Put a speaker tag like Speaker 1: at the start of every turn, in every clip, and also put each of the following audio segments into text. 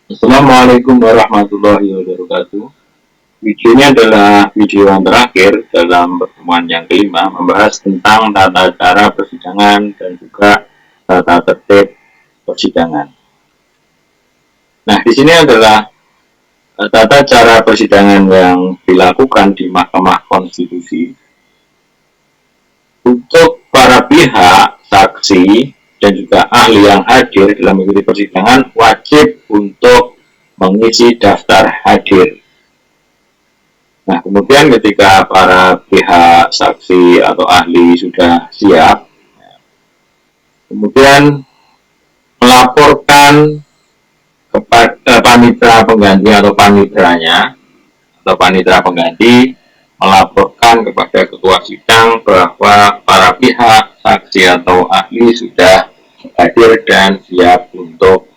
Speaker 1: Assalamualaikum warahmatullahi wabarakatuh. Video ini adalah video yang terakhir dalam pertemuan yang kelima, membahas tentang tata cara persidangan dan juga tata tertib persidangan. Nah, di sini adalah tata cara persidangan yang dilakukan di Mahkamah Konstitusi. Untuk para pihak, saksi, dan juga ahli yang hadir dalam mengikuti persidangan wajib untuk mengisi daftar hadir. Nah, kemudian ketika para pihak saksi atau ahli sudah siap, kemudian melaporkan kepada panitera pengganti atau panitranya atau panitera pengganti melaporkan kepada ketua sidang bahwa para pihak saksi atau ahli sudah hadir dan siap untuk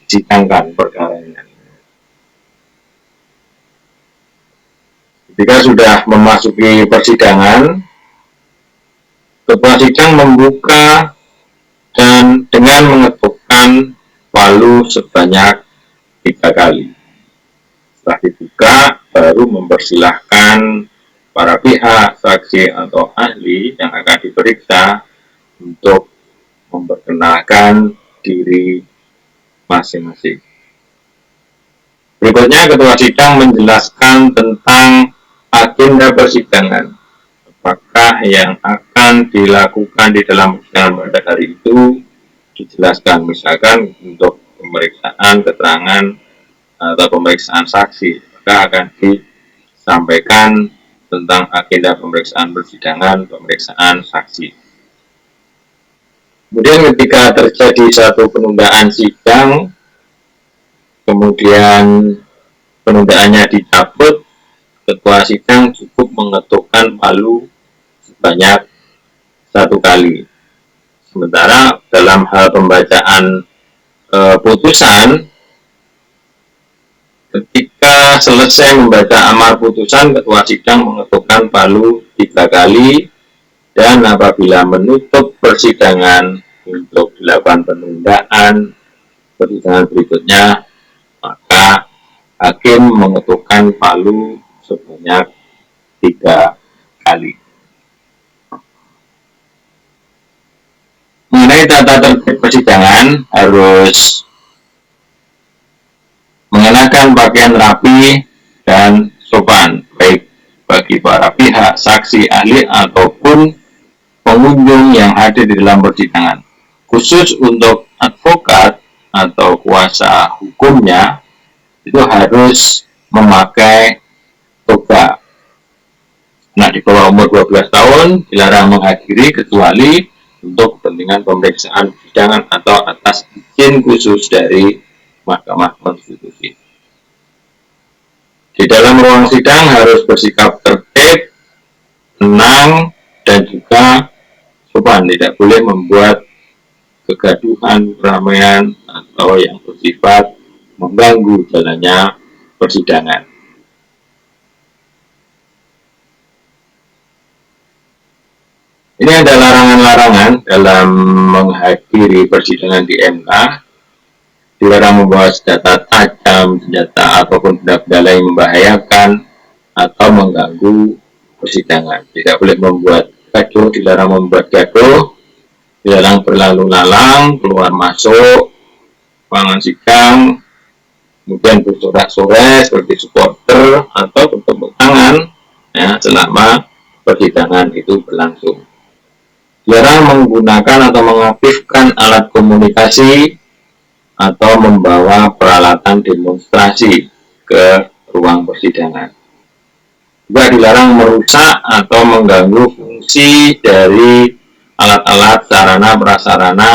Speaker 1: disidangkan perkaranya. Ketika sudah memasuki persidangan, ketua sidang membuka dan dengan mengetukkan palu sebanyak 3 kali. Setelah dibuka, baru mempersilahkan para pihak, saksi atau ahli yang akan diperiksa untuk memperkenalkan diri masing-masing. Berikutnya, ketua sidang menjelaskan tentang agenda persidangan. Apakah yang akan dilakukan di dalam persidangan pada hari itu dijelaskan, misalkan untuk pemeriksaan keterangan atau pemeriksaan saksi, maka akan disampaikan tentang agenda pemeriksaan persidangan, pemeriksaan saksi. Kemudian ketika terjadi satu penundaan sidang, kemudian penundaannya dicabut, ketua sidang cukup mengetukkan palu sebanyak 1 kali. Sementara dalam hal pembacaan putusan, ketika selesai membaca amar putusan, ketua sidang mengetukkan palu 3 kali, dan apabila menutup persidangan untuk dilakukan penundaan persidangan berikutnya, maka hakim mengetukkan palu sebanyak 3 kali. Mengenai tata tertib persidangan, harus mengenakan pakaian rapi dan sopan, baik bagi para pihak, saksi, ahli, ataupun pengunjung yang hadir di dalam persidangan. Khusus untuk advokat atau kuasa hukumnya, itu harus memakai toga. Nah, di bawah umur 12 tahun dilarang menghadiri kecuali untuk kepentingan pemeriksaan persidangan atau atas izin khusus dari Mahkamah Konstitusi. Di dalam ruang sidang harus bersikap tertib, tenang, dan juga sopan. Tidak boleh membuat kegaduhan, keramaian, atau yang bersifat mengganggu jalannya persidangan. Ini ada larangan-larangan dalam menghadiri persidangan di MK. Dilarang membawa senjata tajam, senjata ataupun benda-benda lain membahayakan atau mengganggu persidangan. Tidak boleh membuat gaduh, dilarang membuat gaduh, dilarang berlalu lalang, keluar masuk ruangan sidang, kemudian bersorak-sorai seperti supporter atau bertepuk tangan ya, selama persidangan itu berlangsung. Dilarang menggunakan atau mengaktifkan alat komunikasi atau membawa peralatan demonstrasi ke ruang persidangan. Juga dilarang merusak atau mengganggu fungsi dari alat-alat, sarana, prasarana,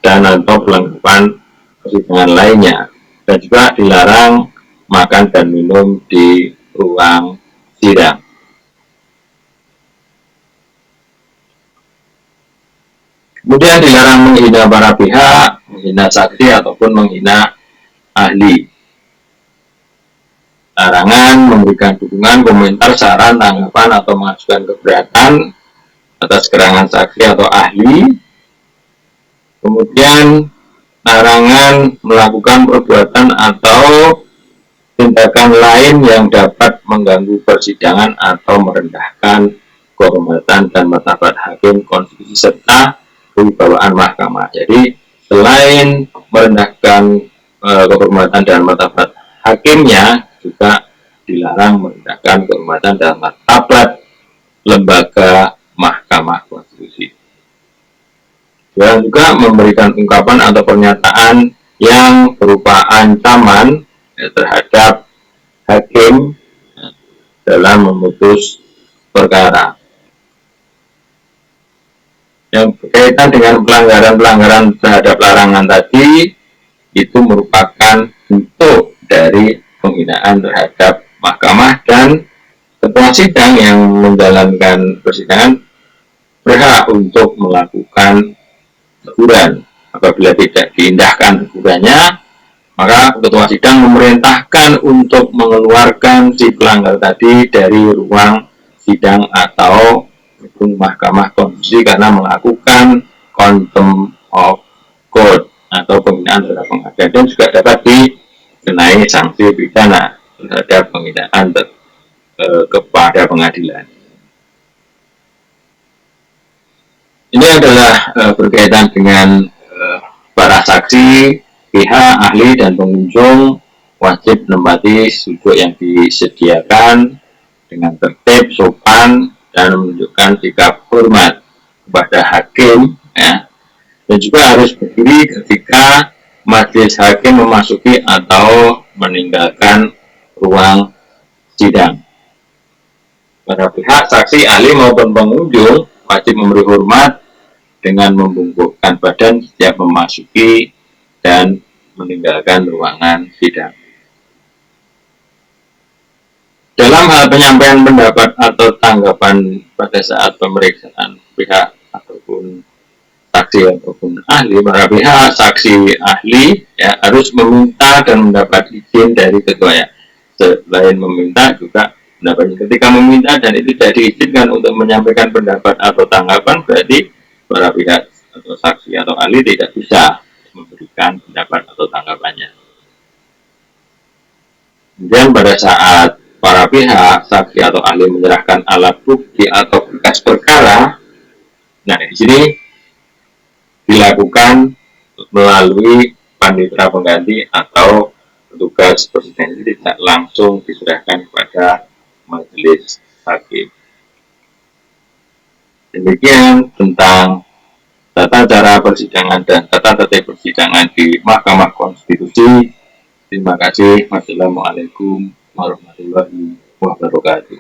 Speaker 1: dan atau perlengkapan persidangan lainnya. Dan juga dilarang makan dan minum di ruang sidang. Kemudian dilarang menghina para pihak, menghina saksi, ataupun menghina ahli. Larangan memberikan dukungan, komentar, saran, tanggapan, atau mengajukan keberatan atas keterangan saksi atau ahli. Kemudian larangan melakukan perbuatan atau tindakan lain yang dapat mengganggu persidangan atau merendahkan kehormatan dan martabat hakim konstitusi serta kewibawaan mahkamah. Jadi selain merendahkan kehormatan dan martabat hakimnya, juga dilarang merendahkan kehormatan dan martabat lembaga Mahkamah Konstitusi. Dan juga memberikan ungkapan atau pernyataan yang berupa ancaman terhadap hakim dalam memutus perkara. Yang berkaitan dengan pelanggaran-pelanggaran terhadap larangan tadi, itu merupakan bentuk dari penghinaan terhadap mahkamah, dan ketua sidang yang menjalankan persidangan berhak untuk melakukan teguran. Apabila tidak diindahkan tegurannya, maka ketua sidang memerintahkan untuk mengeluarkan si pelanggar tadi dari ruang sidang atau gedung Mahkamah Konstitusi karena melakukan contempt of court atau penghinaan terhadap pengadilan, dan juga dapat dikenai sanksi pidana terhadap penghinaan kepada pengadilan. Ini adalah berkaitan dengan para saksi, pihak, ahli, dan pengunjung wajib menempati duduk yang disediakan dengan tertib, sopan, dan menunjukkan sikap hormat kepada hakim, ya. Dan juga harus berdiri ketika majelis hakim memasuki atau meninggalkan ruang sidang. Para pihak, saksi, ahli, maupun pengunjung wajib memberi hormat dengan membungkukkan badan setiap memasuki dan meninggalkan ruangan sidang. Dalam hal penyampaian pendapat atau tanggapan pada saat pemeriksaan pihak ataupun saksi ataupun ahli, para pihak, saksi, ahli, ya, harus meminta dan mendapat izin dari ketuanya. Selain meminta, juga mendapat. Ketika meminta dan itu tidak diizinkan untuk menyampaikan pendapat atau tanggapan, berarti para pihak atau saksi atau ahli tidak bisa memberikan pendapat atau tanggapannya. Kemudian pada saat para pihak, saksi atau ahli menyerahkan alat bukti atau berkas perkara, nah di sini dilakukan melalui panitera pengganti atau petugas persidangan, tidak langsung diserahkan kepada majelis hakim. Demikian tentang tata cara persidangan dan tata tertib persidangan di Mahkamah Konstitusi. Terima kasih. Wassalamualaikum warahmatullahi wabarakatuh.